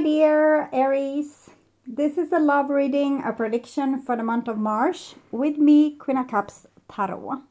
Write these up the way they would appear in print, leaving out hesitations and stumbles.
dear Aries. This is a love reading, a prediction for the month of March with me, Queen of Cups Tarot.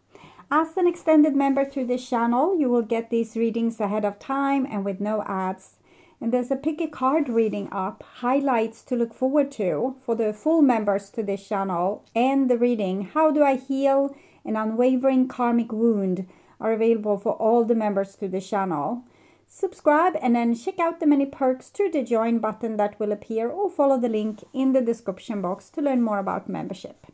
As an extended member to this channel, you will get these readings ahead of time and with no ads. And there's a pick a card reading up, highlights to look forward to for the full members to this channel, and the reading, How Do I Heal an Unwavering Karmic Wound, are available for all the members to the channel. Subscribe and then check out the many perks through the join button that will appear, or follow the link in the description box to learn more about membership.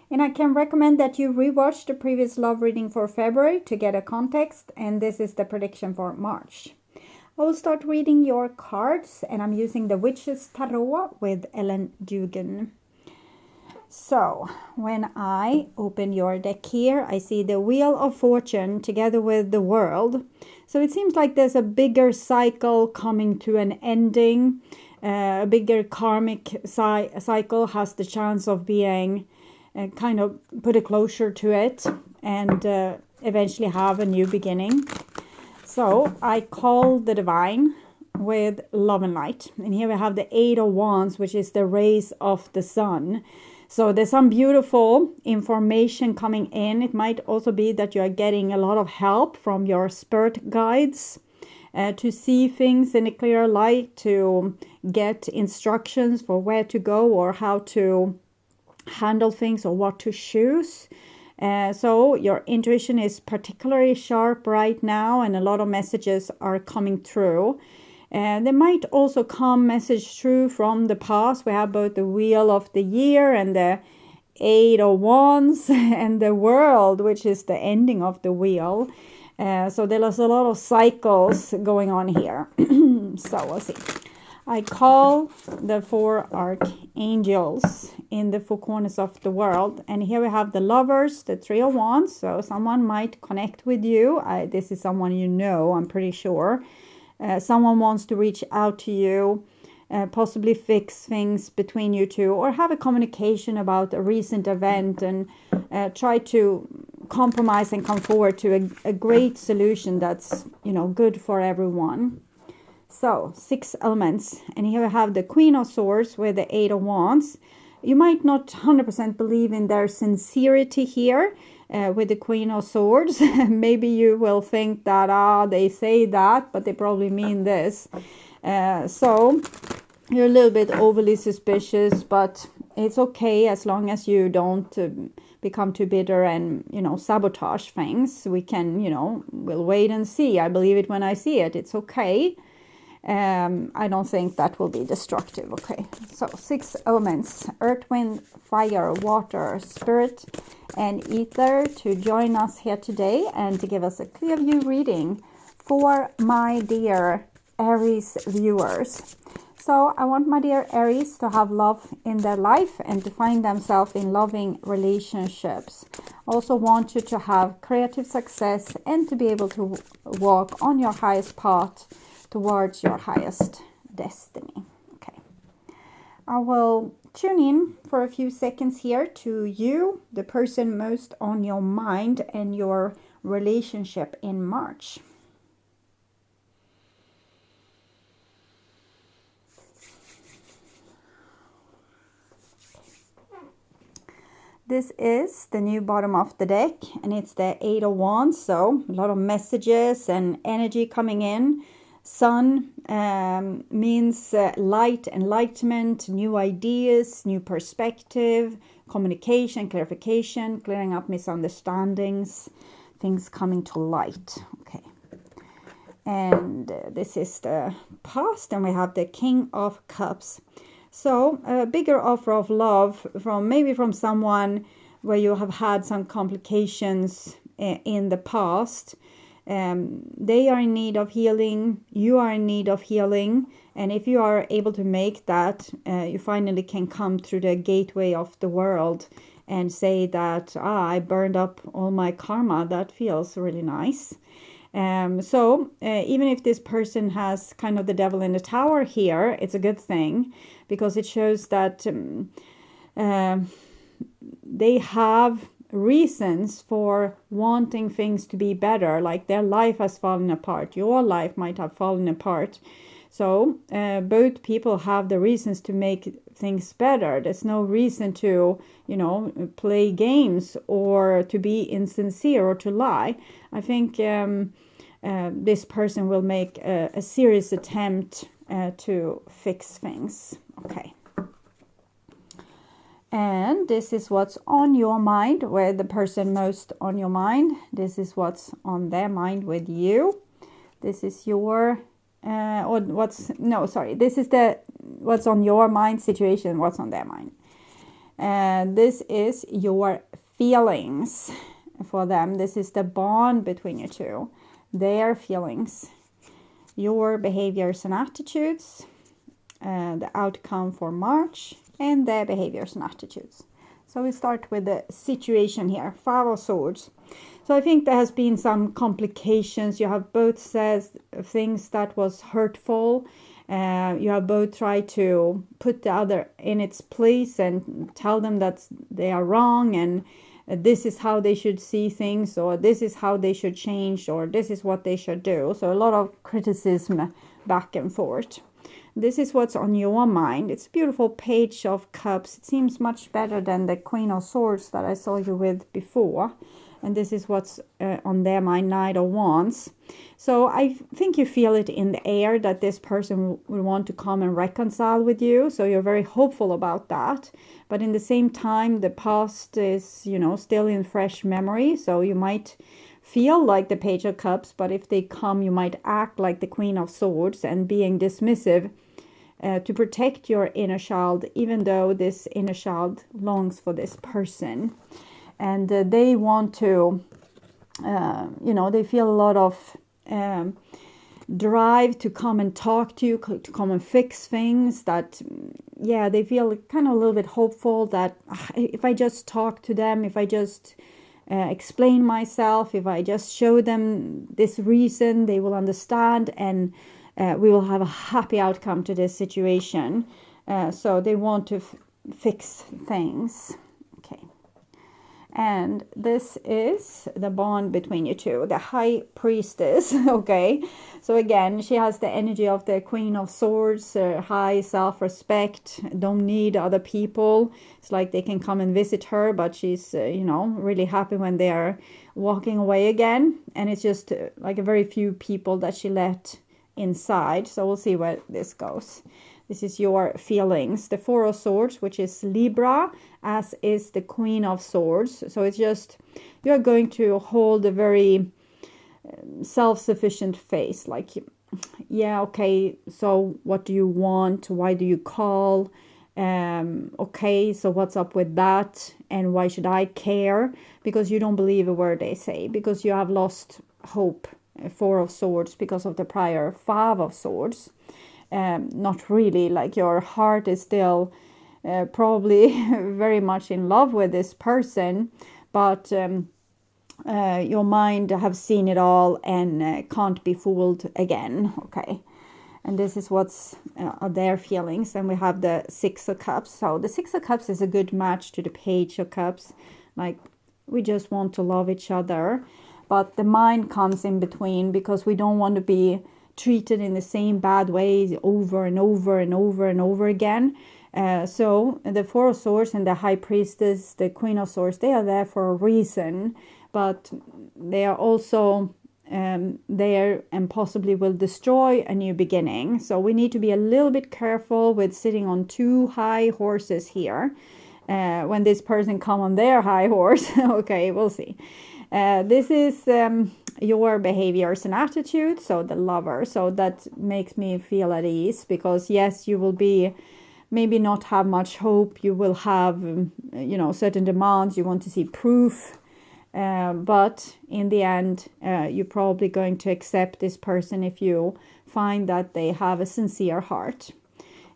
And I can recommend that you rewatch the previous love reading for February to get a context, and this is the prediction for March. I will start reading your cards, and I'm using the Witch's Tarot with Ellen Dugan. So, when I open your deck here, I see the Wheel of Fortune together with the World. So it seems like there's a bigger cycle coming to an ending. A bigger karmic cycle has the chance of being kind of put a closure to it and eventually have a new beginning. So I call the Divine with Love and Light. And here we have the Eight of Wands, which is the rays of the sun. So there's some beautiful information coming in. It might also be that you are getting a lot of help from your spirit guides to see things in a clearer light, to get instructions for where to go or how to handle things or what to choose. So your intuition is particularly sharp right now, and a lot of messages are coming through. There might also come message through from the past. We have both the Wheel of the Year and the Eight of Wands and the World, which is the ending of the wheel. So there's a lot of cycles going on here. So we'll see. I call the four archangels in the four corners of the world. And here we have the Lovers, the Three of Wands. So someone might connect with you. This is someone you know, I'm pretty sure. Someone wants to reach out to you, possibly fix things between you two, or have a communication about a recent event and try to compromise and come forward to a great solution that's, good for everyone. So, 6 elements. And here we have the Queen of Swords with the Eight of Wands. You might not 100% believe in their sincerity here. With the Queen of Swords, maybe you will think that they say that, but they probably mean this. So you're a little bit overly suspicious, but it's okay as long as you don't become too bitter and sabotage things. We can we'll wait and see. I believe it when I see it. It's okay. I don't think that will be destructive. Okay, so 6 elements: earth, wind, fire, water, spirit, and ether to join us here today and to give us a clear view reading for my dear Aries viewers. So I want my dear Aries to have love in their life and to find themselves in loving relationships. Also want you to have creative success and to be able to walk on your highest path towards your highest destiny. Okay, I will tune in for a few seconds here to you, the person most on your mind and your relationship in March. This is the new bottom of the deck, and it's the Eight of Wands, so a lot of messages and energy coming in. Sun means light, enlightenment, new ideas, new perspective, communication, clarification, clearing up misunderstandings, things coming to light. Okay. And this is the past, and we have the King of Cups. So a bigger offer of love from someone where you have had some complications in the past. They are in need of healing, you are in need of healing, and if you are able to make that, you finally can come through the gateway of the world and say that, I burned up all my karma. That feels really nice. So even if this person has kind of the devil in the tower here, it's a good thing, because it shows that they have reasons for wanting things to be better, like their life has fallen apart, your life might have fallen apart. So both people have the reasons to make things better. There's no reason to, play games or to be insincere or to lie. I think this person will make a serious attempt to fix things. Okay. And this is what's on your mind with the person most on your mind. This is what's on their mind with you. This is your, this is the what's on your mind situation, what's on their mind. And this is your feelings for them. This is the bond between you two, their feelings, your behaviors and attitudes, the outcome for March, and their behaviors and attitudes. So we start with the situation here, 5 of Swords. So I think there has been some complications. You have both said things that was hurtful. You have both tried to put the other in its place and tell them that they are wrong and this is how they should see things, or this is how they should change, or this is what they should do. So a lot of criticism back and forth. This is what's on your mind. It's a beautiful Page of Cups. It seems much better than the Queen of Swords that I saw you with before. And this is what's on their mind, Knight of Wands. So I think you feel it in the air that this person will want to come and reconcile with you. So you're very hopeful about that. But in the same time, the past is, still in fresh memory. So you might feel like the Page of Cups, but if they come, you might act like the Queen of Swords and being dismissive to protect your inner child, even though this inner child longs for this person. And they want to, they feel a lot of drive to come and talk to you, to come and fix things that, they feel kind of a little bit hopeful that if I just talk to them, if I just explain myself, if I just show them this reason, they will understand and we will have a happy outcome to this situation. So they want to fix things. Okay. And this is the bond between you two, the High Priestess. Okay. So again, she has the energy of the Queen of Swords, high self-respect, don't need other people. It's like they can come and visit her, but she's, really happy when they are walking away again. And it's just like a very few people that she let inside. So we'll see where this goes. This is your feelings. The 4 of Swords, which is Libra, as is the Queen of Swords. So it's just, you're going to hold a very self-sufficient face. Like, okay, so what do you want? Why do you call? Okay, so what's up with that? And why should I care? Because you don't believe a word they say. Because you have lost hope. 4 of Swords because of the prior 5 of Swords. Not really, like your heart is still probably very much in love with this person, but your mind have seen it all and can't be fooled again. Okay, and this is what's their feelings. And we have the 6 of Cups. So the 6 of Cups is a good match to the Page of Cups. Like, we just want to love each other, but the mind comes in between because we don't want to be treated in the same bad ways over and over and over and over again. So the 4 of Swords and the High Priestess, the Queen of Swords, they are there for a reason, but they are also there and possibly will destroy a new beginning. So we need to be a little bit careful with sitting on 2 high horses here. When this person come on their high horse, okay, we'll see. This is your behaviors and attitudes, so the Lover. So that makes me feel at ease because yes, you will be maybe not have much hope. You will have, certain demands. You want to see proof. But in the end, you're probably going to accept this person if you find that they have a sincere heart.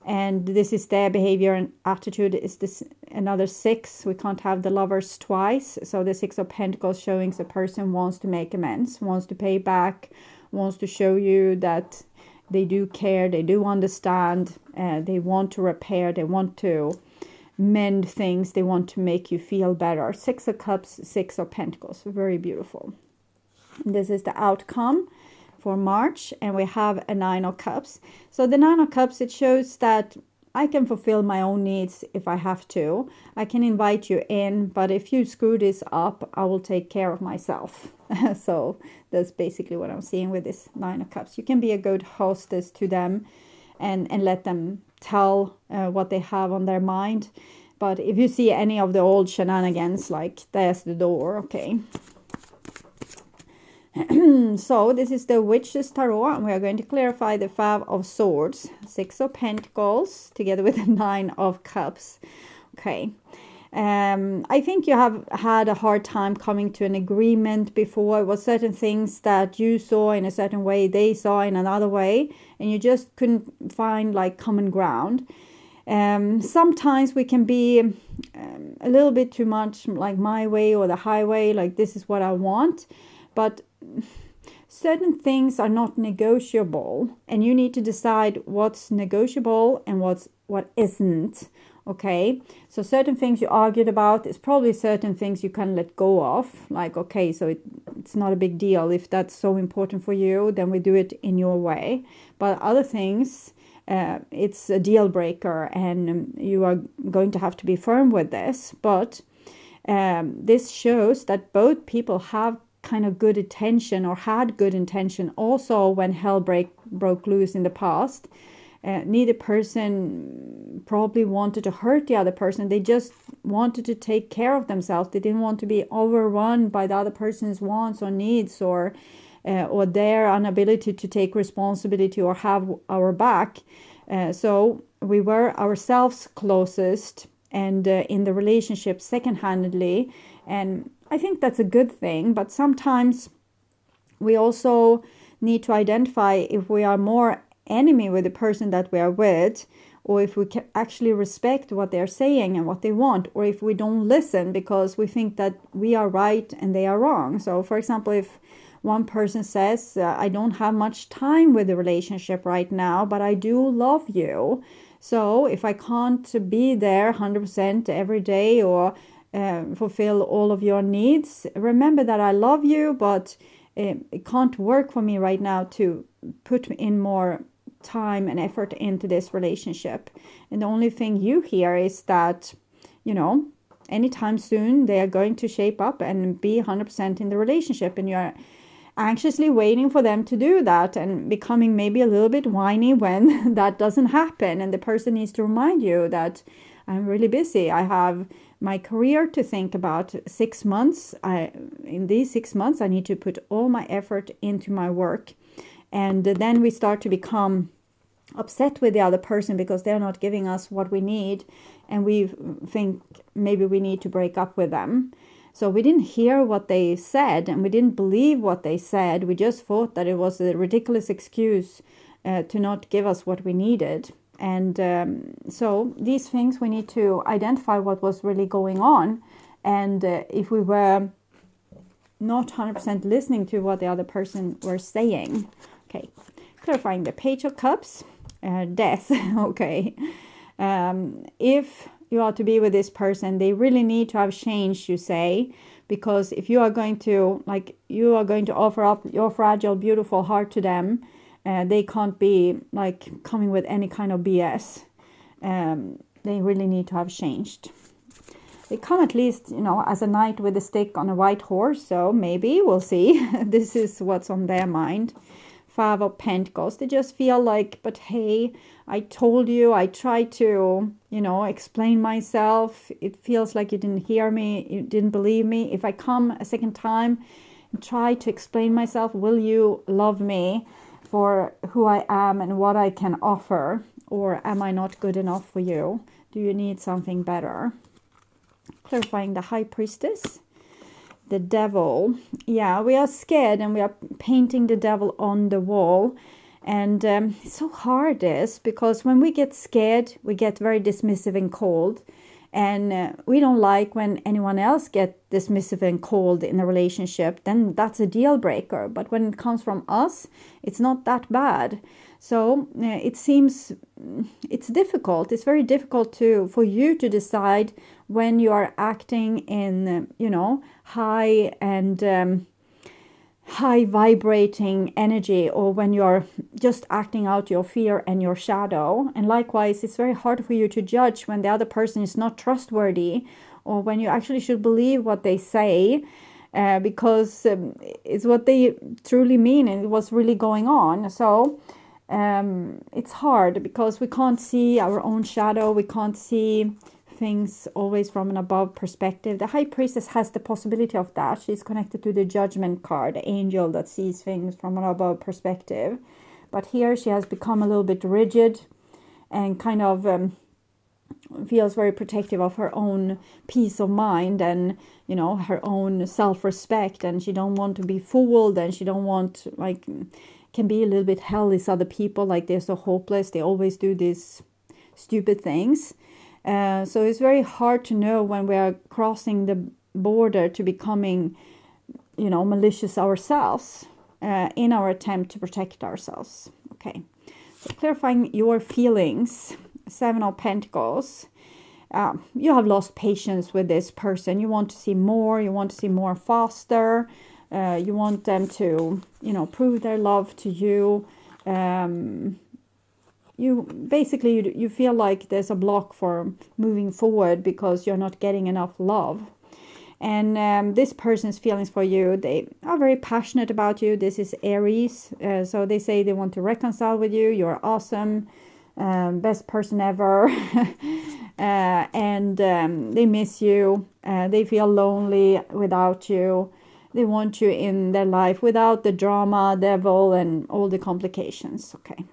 And this is their behavior and attitude. Is this another 6? We can't have the Lovers twice. So the 6 of Pentacles showing the person wants to make amends, wants to pay back, wants to show you that they do care, they do understand, they want to repair, they want to mend things, they want to make you feel better. 6 of Cups, 6 of Pentacles, very beautiful. And this is the outcome for March, and we have a 9 of Cups. So the 9 of Cups, it shows that I can fulfill my own needs if I have to. I can invite you in, but if you screw this up, I will take care of myself. So that's basically what I'm seeing with this 9 of Cups. You can be a good hostess to them and let them tell what they have on their mind. But if you see any of the old shenanigans, like there's the door, okay. So this is the Witch's Tarot, and we are going to clarify the 5 of Swords, 6 of Pentacles, together with the 9 of Cups. Okay. I think you have had a hard time coming to an agreement before. It was certain things that you saw in a certain way, they saw in another way, and you just couldn't find like common ground. Sometimes we can be a little bit too much like my way or the highway, like this is what I want. But certain things are not negotiable, and you need to decide what's negotiable and what isn't. Okay, so certain things you argued about is probably certain things you can let go of. Like, okay, so it's not a big deal. If that's so important for you, then we do it in your way. But other things, it's a deal breaker, and you are going to have to be firm with this. But this shows that both people have kind of good intention, or had good intention also when hell broke loose in the past. Neither person probably wanted to hurt the other person. They just wanted to take care of themselves. They didn't want to be overrun by the other person's wants or needs, or their inability to take responsibility or have our back. So we were ourselves closest, and in the relationship second-handedly. And I think that's a good thing, but sometimes we also need to identify if we are more enemy with the person that we are with, or if we can actually respect what they're saying and what they want, or if we don't listen because we think that we are right and they are wrong. So for example, if one person says, I don't have much time with the relationship right now, but I do love you. So if I can't be there 100% every day, or fulfill all of your needs, remember that I love you, but it can't work for me right now to put in more time and effort into this relationship. And the only thing you hear is that, anytime soon they are going to shape up and be 100% in the relationship, and you're anxiously waiting for them to do that, and becoming maybe a little bit whiny when that doesn't happen. And the person needs to remind you that I'm really busy. I have my career to think about. 6 months. In these 6 months, I need to put all my effort into my work. And then we start to become upset with the other person because they're not giving us what we need. And we think maybe we need to break up with them. So we didn't hear what they said, and we didn't believe what they said. We just thought that it was a ridiculous excuse to not give us what we needed. And so these things, we need to identify what was really going on. And if we were not 100% listening to what the other person were saying. Okay, clarifying the Page of Cups, death. Okay, if you are to be with this person, they really need to have changed, you say, because if you are going to offer up your fragile, beautiful heart to them, they can't be coming with any kind of BS. They really need to have changed. They come at least, as a knight with a stick on a white horse. So maybe we'll see. This is what's on their mind. 5 of Pentacles. They just feel like, but hey, I told you, I tried to, explain myself. It feels like you didn't hear me. You didn't believe me. If I come a second time and try to explain myself, will you love me for who I am and what I can offer? Or am I not good enough for you? Do you need something better? Clarifying the High Priestess. The Devil. Yeah, we are scared and we are painting the devil on the wall. And it's so hard because when we get scared, we get very dismissive and cold. And we don't like when anyone else gets dismissive and cold in a relationship. Then that's a deal breaker. But when it comes from us, it's not that bad. So it seems it's difficult. It's very difficult for you to decide when you are acting in, high high vibrating energy, or when you're just acting out your fear and your shadow. And likewise, it's very hard for you to judge when the other person is not trustworthy, or when you actually should believe what they say, because it's what they truly mean and what's really going on. So it's hard because we can't see our own shadow. We can't see things always from an above perspective. The High Priestess has the possibility of that. She's connected to the Judgment card, the angel that sees things from an above perspective. But here she has become a little bit rigid and kind of feels very protective of her own peace of mind and, you know, her own self-respect, and she don't want to be fooled, and she don't want, like, can be a little bit hellish other people, like they're so hopeless, they always do these stupid things. So it's very hard to know when we are crossing the border to becoming, you know, malicious ourselves in our attempt to protect ourselves. Okay, so clarifying your feelings. 7 of Pentacles. You have lost patience with this person. You want to see more. You want to see more faster. You want them to, you know, prove their love to you. You basically, you feel like there's a block for moving forward because you're not getting enough love. And this person's feelings for you, they are very passionate about you. This is Aries. So they say they want to reconcile with you. You're awesome. Best person ever. And they miss you. They feel lonely without you. They want you in their life without the drama, devil, and all the complications. Okay.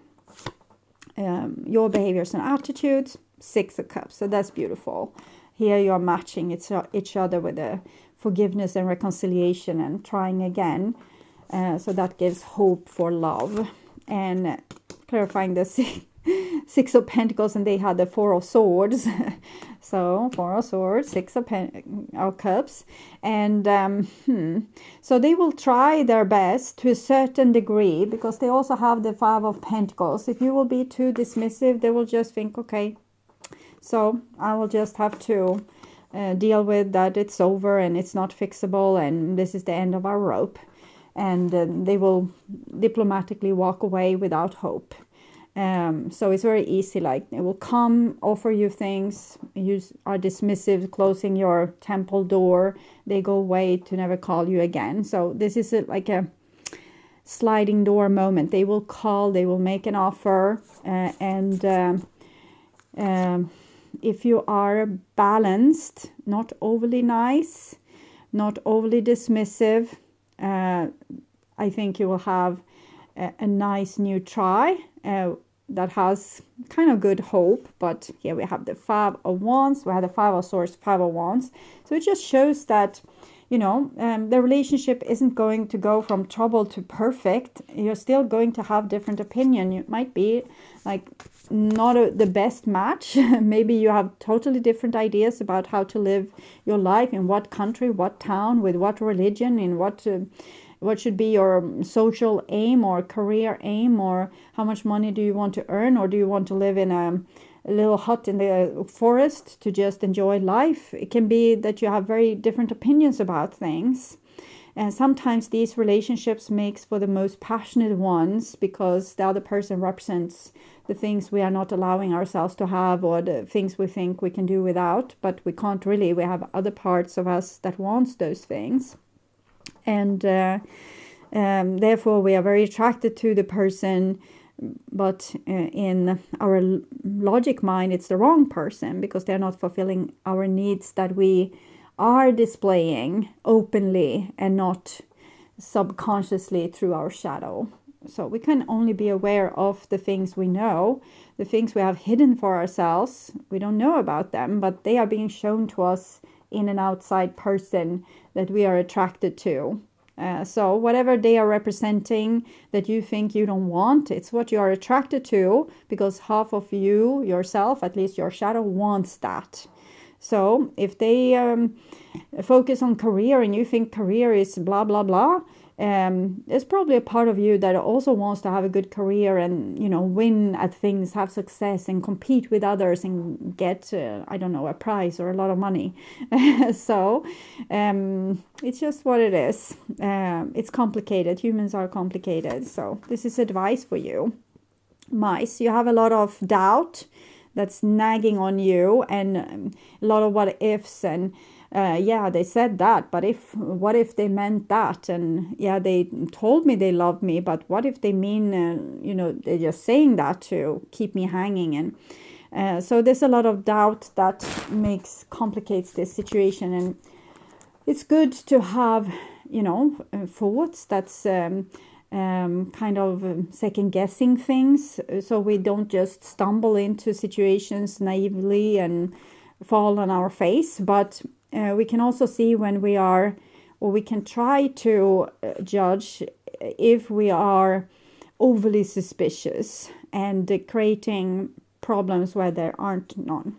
Your behaviors and attitudes, 6 of Cups. So that's beautiful. Here you're matching each other with a forgiveness and reconciliation and trying again. So that gives hope for love. And clarifying the 6 of Pentacles, and they had the 4 of Swords. So 4 of Swords, 6 of Cups. And so they will try their best to a certain degree, because they also have the 5 of Pentacles. If you will be too dismissive, they will just think, okay, so I will just have to deal with that. It's over and it's not fixable, and this is the end of our rope. And they will diplomatically walk away without hope. So it's very easy, like they will come, offer you things, you are dismissive, closing your temple door, they go away to never call you again. So this is like a sliding door moment. They will call, they will make an offer, and if you are balanced, not overly nice, not overly dismissive, I think you will have a nice new try that has kind of good hope. But here we have the 5 of Wands, we have the 5 of Swords, 5 of Wands. So it just shows that, you know, the relationship isn't going to go from trouble to perfect. You're still going to have different opinion. You might be like not the best match. Maybe you have totally different ideas about how to live your life, in what country, what town, with what religion, in what should be your social aim or career aim, or how much money do you want to earn, or do you want to live in a little hut in the forest to just enjoy life? It can be that you have very different opinions about things. And sometimes these relationships makes for the most passionate ones, because the other person represents the things we are not allowing ourselves to have, or the things we think we can do without, but we can't really. We have other parts of us that wants those things. And therefore we are very attracted to the person, but in our logic mind it's the wrong person, because they're not fulfilling our needs that we are displaying openly and not subconsciously through our shadow. So we can only be aware of the things we know, the things we have hidden for ourselves. We don't know about them, but they are being shown to us in an outside person that we are attracted to. So whatever they are representing that you think you don't want, it's what you are attracted to, because half of you, yourself, at least your shadow, wants that. So if they focus on career and you think career is blah, blah, blah, there's probably a part of you that also wants to have a good career and, win at things, have success and compete with others and get, I don't know, a prize or a lot of money. So it's just what it is. It's complicated. Humans are complicated. So this is advice for you. Mice, you have a lot of doubt that's nagging on you and a lot of what ifs and they said that, but what if they meant that? And they told me they love me, but what if they mean, they're just saying that to keep me hanging? And so there's a lot of doubt that complicates this situation. And it's good to have, thoughts that's kind of second guessing things, so we don't just stumble into situations naively and fall on our face. But we can also see when we are, or we can try to judge if we are overly suspicious and creating problems where there aren't none.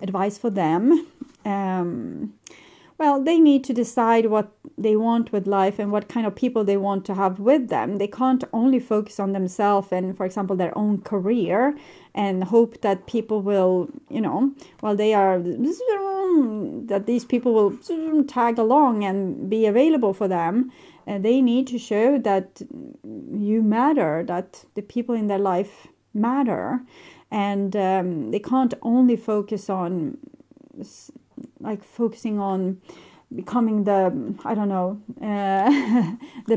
Advice for them. Well, they need to decide what they want with life and what kind of people they want to have with them. They can't only focus on themselves and, for example, their own career and hope that people will, that these people will tag along and be available for them. And they need to show that you matter, that the people in their life matter. And they can't only focus on focusing on becoming the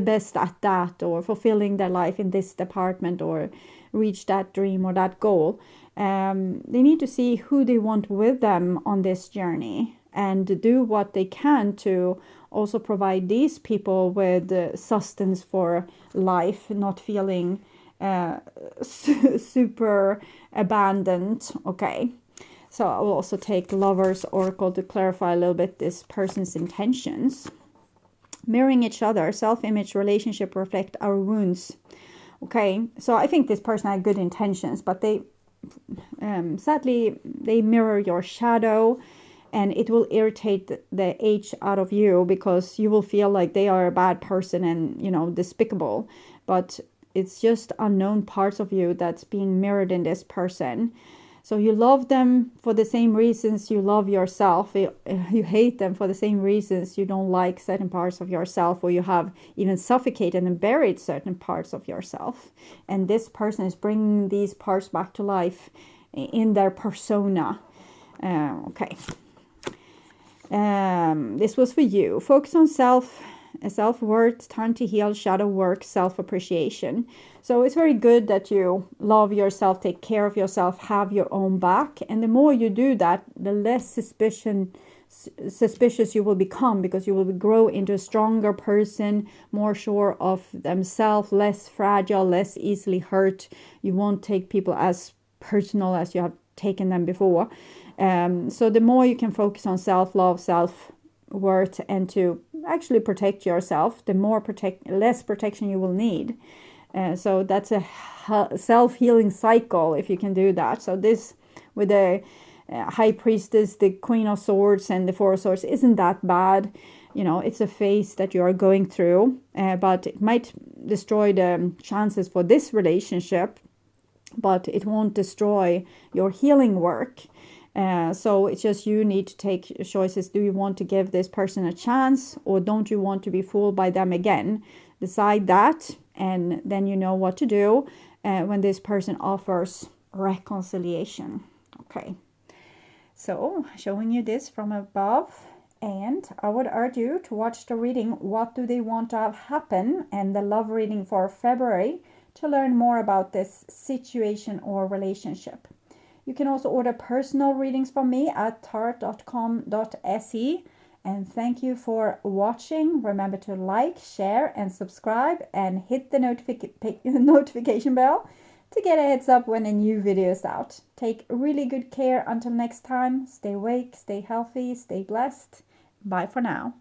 best at that, or fulfilling their life in this department, or reach that dream or that goal. They need to see who they want with them on this journey and do what they can to also provide these people with sustenance for life, not feeling super abandoned. Okay. So I will also take Lover's Oracle to clarify a little bit this person's intentions. Mirroring each other, self-image, relationship reflect our wounds. Okay, so I think this person had good intentions, but they sadly, they mirror your shadow, and it will irritate the H out of you because you will feel like they are a bad person and, despicable. But it's just unknown parts of you that's being mirrored in this person. So you love them for the same reasons you love yourself. You hate them for the same reasons you don't like certain parts of yourself, or you have even suffocated and buried certain parts of yourself. And this person is bringing these parts back to life in their persona. Okay. This was for you. Focus on self-worth, time to heal, shadow work, self-appreciation. So it's very good that you love yourself, take care of yourself, have your own back. And the more you do that, the less suspicious you will become, because you will grow into a stronger person, more sure of themselves, less fragile, less easily hurt. You won't take people as personal as you have taken them before. So the more you can focus on self-love, self-worth, and to actually protect yourself, the less protection you will need. So that's a self-healing cycle if you can do that. So this with the High Priestess, the Queen of Swords, and the Four of Swords isn't that bad. It's a phase that you are going through, but it might destroy the chances for this relationship, but it won't destroy your healing work. So it's just you need to take choices. Do you want to give this person a chance, or don't you want to be fooled by them again? Decide that, and then you know what to do when this person offers reconciliation. Okay, so showing you this from above, and I would urge you to watch the reading, What Do They Want to Have Happen, and the love reading for February, to learn more about this situation or relationship. You can also order personal readings from me at tarot.com.se. And thank you for watching. Remember to like, share, and subscribe, and hit the notification bell to get a heads up when a new video is out. Take really good care until next time. Stay awake, stay healthy, stay blessed. Bye for now.